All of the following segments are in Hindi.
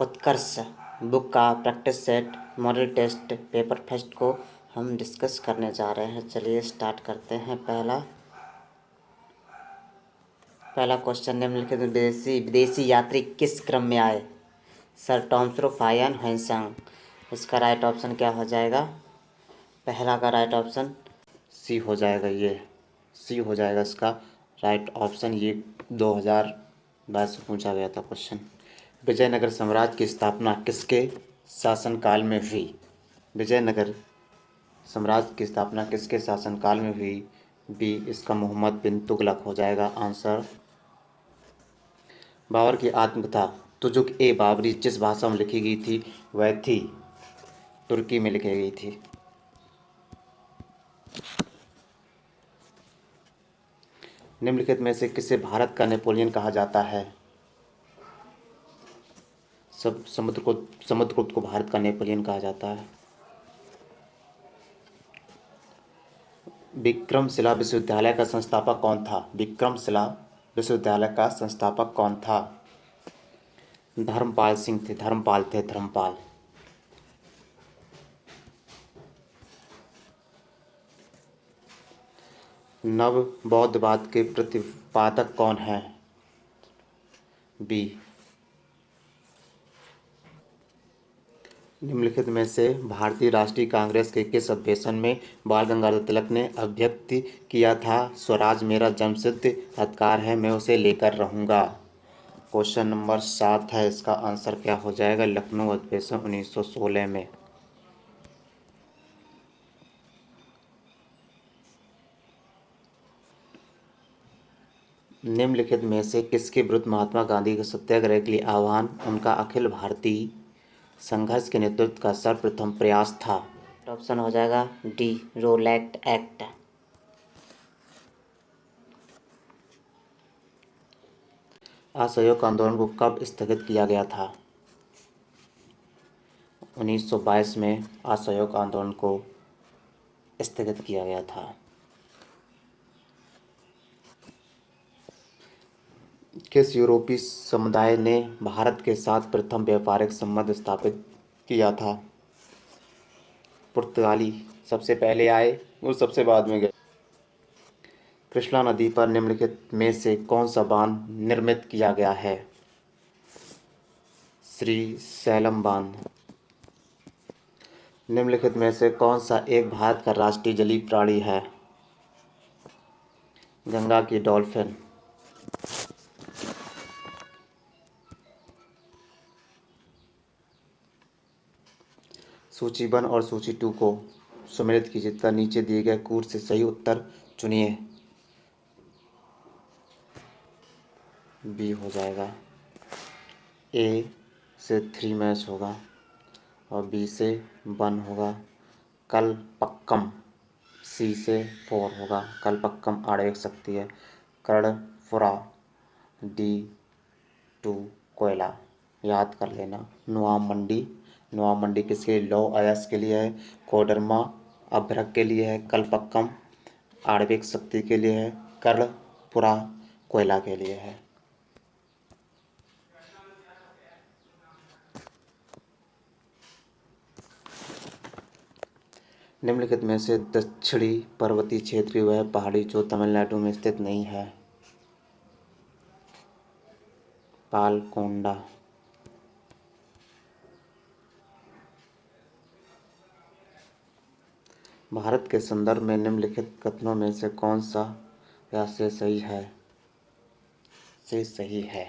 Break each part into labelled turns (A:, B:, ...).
A: उत्कर्ष बुक का practice set model test paper first को हम डिस्कस करने जा रहे हैं। चलिए स्टार्ट करते हैं। पहला क्वेश्चन निम्नलिखित विदेशी यात्री किस क्रम में आए? सर टॉम्स फायन हैंसंग। इसका राइट ऑप्शन क्या हो जाएगा? पहला का राइट ऑप्शन सी हो जाएगा। ये सी हो जाएगा इसका राइट ऑप्शन। ये 2022 में पूछा गया था क्वेश्चन। विजयनगर साम्राज्य की स्थापना किसके शासनकाल में हुई? विजयनगर साम्राज्य की स्थापना किसके शासनकाल में हुई? बी इसका मोहम्मद बिन तुगलक हो जाएगा आंसर। बाबर की आत्मकथा तुजुक ए बाबरी जिस भाषा में लिखी गई थी वह थी तुर्की में लिखी गई थी। निम्नलिखित में से किसे भारत का नेपोलियन कहा जाता है? समुद्रगुप्त को भारत का नेपोलियन कहा जाता है। विक्रमशिला विश्वविद्यालय का संस्थापक कौन था? विक्रमशिला विश्वविद्यालय का संस्थापक कौन था? धर्मपाल सिंह थे। धर्मपाल। नव बौद्धवाद के प्रतिपादक कौन हैं? बी। निम्नलिखित में से भारतीय राष्ट्रीय कांग्रेस के किस अधिवेशन में बाल गंगाधर तिलक ने अभिव्यक्त किया था स्वराज मेरा जन्मसिद्ध अधिकार है, मैं उसे लेकर रहूँगा? क्वेश्चन नंबर 7 है। इसका आंसर क्या हो जाएगा? लखनऊ अधिवेशन 1916 में। निम्नलिखित में से किसके विरुद्ध महात्मा गांधी के सत्याग्रह के लिए आह्वान उनका अखिल भारतीय संघर्ष के नेतृत्व का सर्वप्रथम प्रयास था? ऑप्शन हो जाएगा डी रोलैट एक्ट। असहयोग आंदोलन को कब स्थगित किया गया था? 1922 में असहयोग आंदोलन को स्थगित किया गया था। किस यूरोपीय समुदाय ने भारत के साथ प्रथम व्यापारिक संबंध स्थापित किया था? पुर्तगाली सबसे पहले आए, वो सबसे बाद में गए। कृष्णा नदी पर निम्नलिखित में से कौन सा बांध निर्मित किया गया है? श्री सैलम बांध। निम्नलिखित में से कौन सा एक भारत का राष्ट्रीय जलीय प्राणी है? गंगा की डॉल्फिन। सूची 1 और सूची 2 को सम्मिलित कीजिए तथा नीचे दिए गए कूट से सही उत्तर चुनिए। बी हो जाएगा। ए से 3 मैच होगा और बी से 1 होगा। कलपक्कम सी से 4 होगा। कलपक्कम आड़ेक सकती है। कर्णपुरा डी 2 कोयला याद कर लेना। नवाब मंडी किसके लिए? लौह अयस्क के लिए है। कोडरमा अभ्रक के लिए है। कलपक्कम आणविक शक्ति के लिए है। कर्णपुरा कोयला के लिए है। निम्नलिखित में से दक्षिणी पर्वतीय क्षेत्र वह पहाड़ी जो तमिलनाडु में स्थित नहीं है? पालकोंडा। भारत के संदर्भ में निम्नलिखित कथनों में से कौन सा या से सही है? से सही है।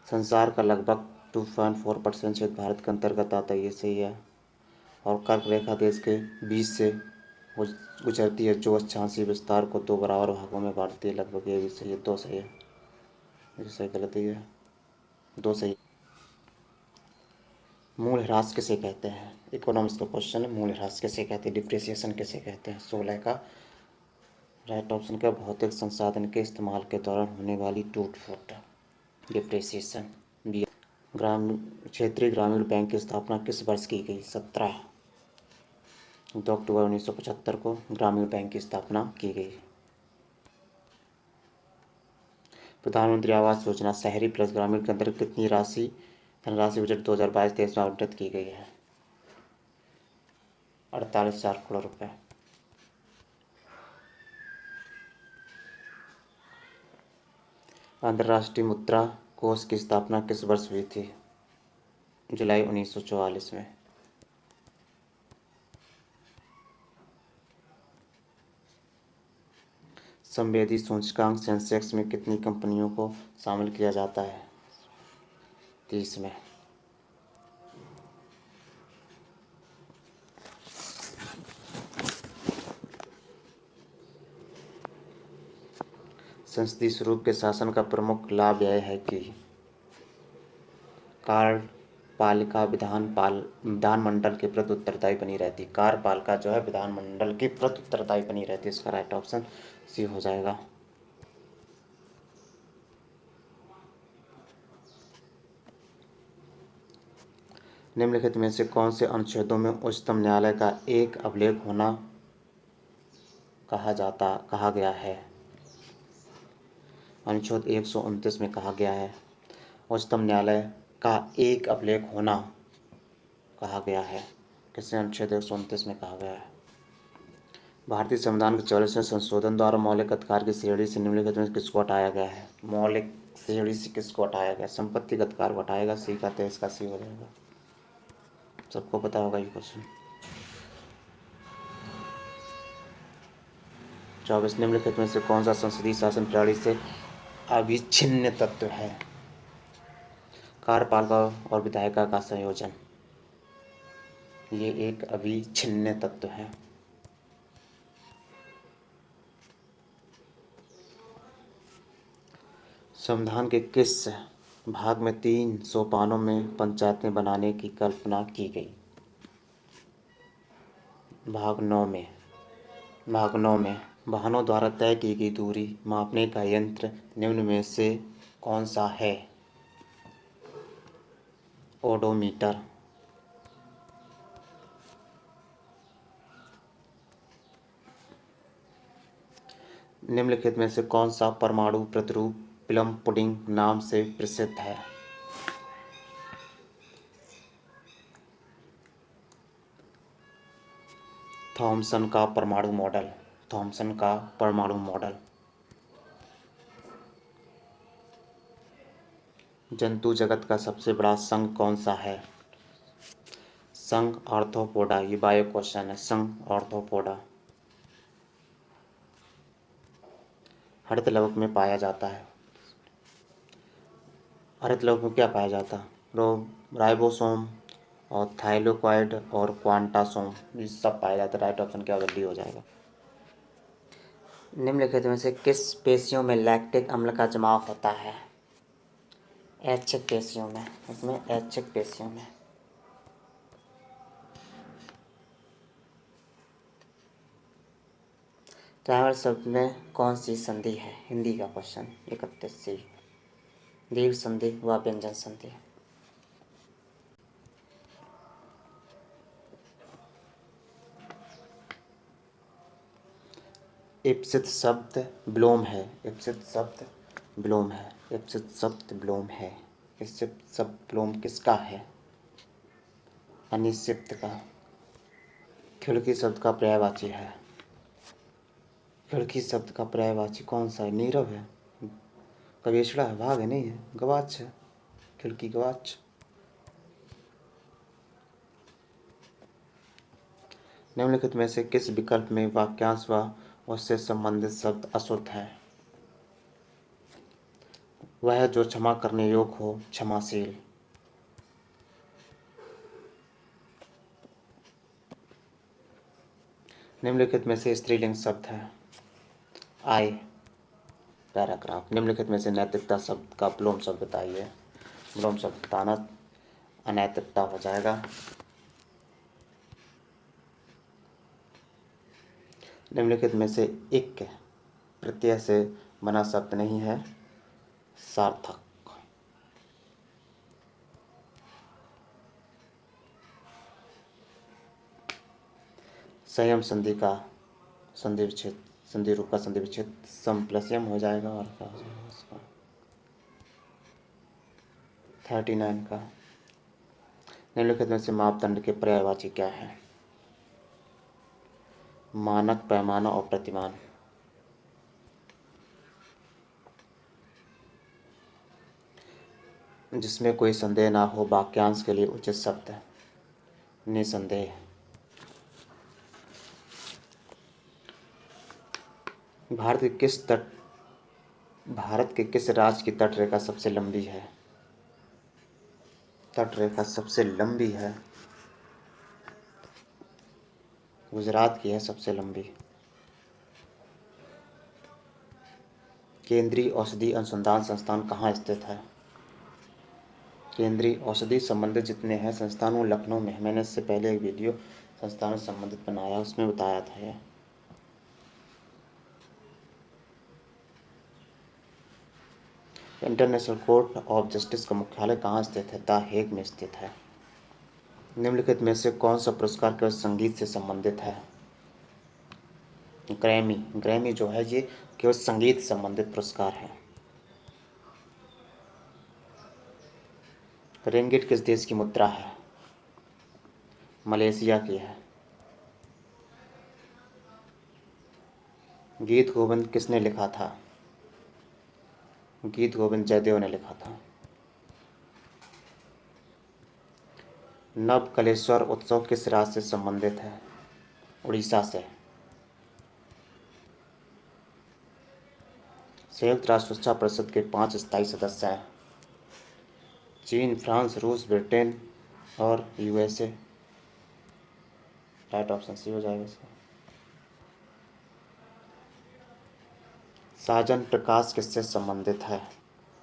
A: संसार का लगभग 2.4% क्षेत्र भारत के अंतर्गत आता है, ये सही है। और कर्क रेखा देश के बीच से गुजरती है जो अक्षांशीय विस्तार को 2 बराबर भागों में बांटती है लगभग, ये भी सही है। 2 सही है। ये सही गलती है। 2 सही। मूल्यह्रास किसे कहते हैं? इकोनॉमिक्स का क्वेश्चन है। मूल्यह्रास किसे कहते हैं? डिप्रिसिएशन किसे कहते हैं? 16 का राइट ऑप्शन का भौतिक संसाधन के इस्तेमाल के दौरान होने वाली टूट फूट, डिप्रिसिएशन। क्षेत्रीय ग्रामीण बैंक की स्थापना किस वर्ष की गई? 2 अक्टूबर 1975 को ग्रामीण बैंक की स्थापना की गई। प्रधानमंत्री आवास योजना शहरी प्लस ग्रामीण के अंतर्गत कितनी धनराशि बजट 2022-23 में आवंटित की गई है? 48,000 करोड़ रुपए। अंतर्राष्ट्रीय मुद्रा कोष की स्थापना किस वर्ष हुई थी? जुलाई 1944 में। संवेदी सूचकांक सेंसेक्स में कितनी कंपनियों को शामिल किया जाता है? 30 में। संसदीय स्वरूप के शासन का प्रमुख लाभ यह है कि कार्यपालिका विधानमंडल के प्रति उत्तरदायी बनी रहती। कार्यपालिका जो है विधानमंडल के प्रति उत्तरदायी बनी रहती है। इसका राइट ऑप्शन सी हो जाएगा। निम्नलिखित में से कौन से अनुच्छेदों में उच्चतम न्यायालय का एक अभिलेख होना कहा गया है? अनुच्छेद 129 में कहा गया है उच्चतम न्यायालय का एक अभिलेख होना कहा गया है। किसने अनुच्छेद 129 में कहा गया है? भारतीय संविधान के 44वें संशोधन द्वारा मौलिक अधिकार की श्रेणी से निम्नलिखित में किसको हटाया गया है? मौलिक श्रेणी से किसको हटाया गया? संपत्ति अधिकार को हटाएगा। सी का तो इसका सी हो जाएगा। सबको पता होगा ये क्वेश्चन। 24 निम्नलिखित में से कौन सा संसदीय शासन प्रणाली से अविच्छिन्न तत्व है? कार्यपालिका और विधायिका का संयोजन, ये एक अविच्छिन्न तत्व है। संविधान के किस भाग में 3 सोपानों में पंचायतें बनाने की कल्पना की गई? भाग 9 में। वाहनों द्वारा तय की गई दूरी मापने का यंत्र निम्न में से कौन सा है? ओडोमीटर। निम्नलिखित में से कौन सा परमाणु प्रतिरूप प्लम पुडिंग नाम से प्रसिद्ध है? थॉमसन का परमाणु मॉडल। जंतु जगत का सबसे बड़ा संघ कौन सा है? संघ आर्थ्रोपोडा। ये बायो क्वेश्चन है। संघ आर्थ्रोपोडा हरित लवक में पाया जाता है। हरित लवक में क्या पाया जाता है? राइबोसोम और थाइलाकोइड और क्वांटासोम, ये सब पाया जाता है। राइट ऑप्शन क्या जल्दी हो जाएगा। निम्नलिखित में से किस पेशियों में लैक्टिक अम्ल का जमाव होता है? ऐच्छिक पेशियों में। इसमें ऐच्छिक पेशियों में। ट्राइमर शब्द में कौन सी संधि है? हिंदी का क्वेश्चन 31C। दीर्घ संधि व व्यंजन संधि। इप्सित शब्द विलोम है। इप्सित शब्द विलोम किसका है? अनिश्चित का। खिड़की शब्द का पर्यायवाची है। खिड़की शब्द का पर्यायवाची कौन सा है? नीरव है, कवेशड़ा है, भाग है, नहीं है, गवाच है। खिड़की गवाच। निम्नलिखित में से किस विकल्प में वाक्यांश व उससे संबंधित शब्द अशुद्ध है? वह जो क्षमा करने योग्य हो, क्षमाशील। निम्नलिखित में से स्त्रीलिंग शब्द है? आई। पैराग्राफ। निम्नलिखित में से नैतिकता शब्द का विलोम शब्द बताइए। विलोम शब्द बताना अनैतिकता हो जाएगा। निम्नलिखित में से इक प्रत्यय से बना शब्द नहीं है? सार्थक। संयम संधि का संधि विच्छेद, संधि रूप का संधि विच्छेद सम प्लस यम हो जाएगा। और क्या हो जाएगा इसका? 39 का। निम्नलिखित में से मापदंड के पर्यायवाची क्या है? मानक, पैमाना और प्रतिमान। जिसमें कोई संदेह ना हो, वाक्यांश के लिए उचित शब्द है निसंदेह। भारत के किस राज्य की तटरेखा सबसे लंबी है? तटरेखा सबसे लंबी है गुजरात की है सबसे लंबी। केंद्रीय औषधि अनुसंधान संस्थान कहाँ स्थित है? केंद्रीय औषधि संबंधित जितने हैं संस्थान वो लखनऊ में है। मैंने इससे पहले एक वीडियो संस्थान से संबंधित बनाया, उसमें बताया था ये। इंटरनेशनल कोर्ट ऑफ जस्टिस का मुख्यालय कहाँ स्थित है? द हेग में स्थित है। निम्नलिखित में से कौन सा पुरस्कार केवल संगीत से संबंधित है? ग्रैमी। ग्रैमी जो है ये केवल संगीत संबंधित पुरस्कार है। रिंगिट किस देश की मुद्रा है? मलेशिया की है। गीत गोविंद किसने लिखा था? गीत गोविंद जयदेव ने लिखा था। नवकलेश्वर उत्सव किस राज्य से संबंधित है? उड़ीसा से। संयुक्त राष्ट्र सुरक्षा परिषद के 5 स्थायी सदस्य हैं। चीन, फ्रांस, रूस, ब्रिटेन और यूएसए। राइट ऑप्शन सी हो जाएगा इसका। साजन प्रकाश किससे संबंधित है?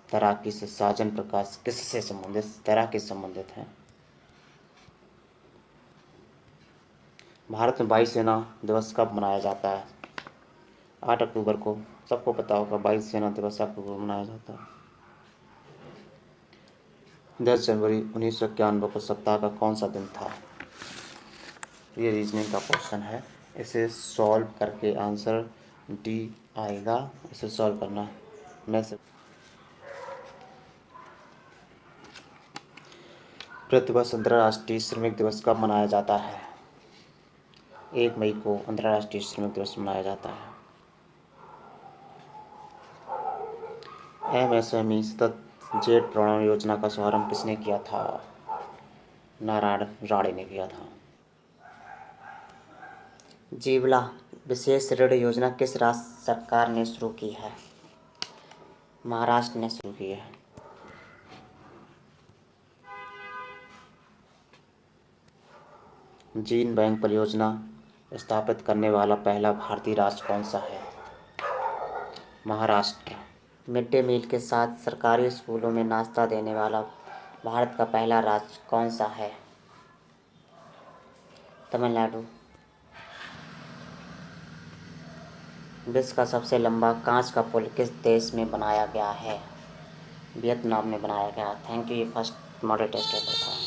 A: तैराकी से। साजन प्रकाश किससे संबंधित? तैराकी से संबंधित है। भारत में वायु सेना दिवस कब मनाया जाता है? 8 अक्टूबर को। सबको पता होगा वायु सेना दिवस 8 अक्टूबर को मनाया जाता है। 10 जनवरी 1991 को सप्ताह का कौन सा दिन था? ये रीजनिंग का क्वेश्चन है। इसे सॉल्व करके आंसर डी आएगा। इसे सॉल्व करना मैं से। प्रतिवर्ष अंतर्राष्ट्रीय श्रमिक दिवस कब मनाया जाता है? 1 मई को अंतर्राष्ट्रीय श्रमिक दिवस मनाया जाता है। MSME सतत जेट प्रणाली योजना का शुभारंभ किसने किया था? नारायण राणे ने किया था। जीवला विशेष ऋण योजना किस राज्य सरकार ने शुरू की है? महाराष्ट्र ने शुरू की है। जीन बैंक परियोजना स्थापित करने वाला पहला भारतीय राज्य कौन सा है? महाराष्ट्र। मिड डे मील के साथ सरकारी स्कूलों में नाश्ता देने वाला भारत का पहला राज्य कौन सा है? तमिलनाडु। विश्व का सबसे लंबा कांच का पुल किस देश में बनाया गया है? वियतनाम में बनाया गया। Thank you. ये फर्स्ट मॉडल टेस्ट पेपर था।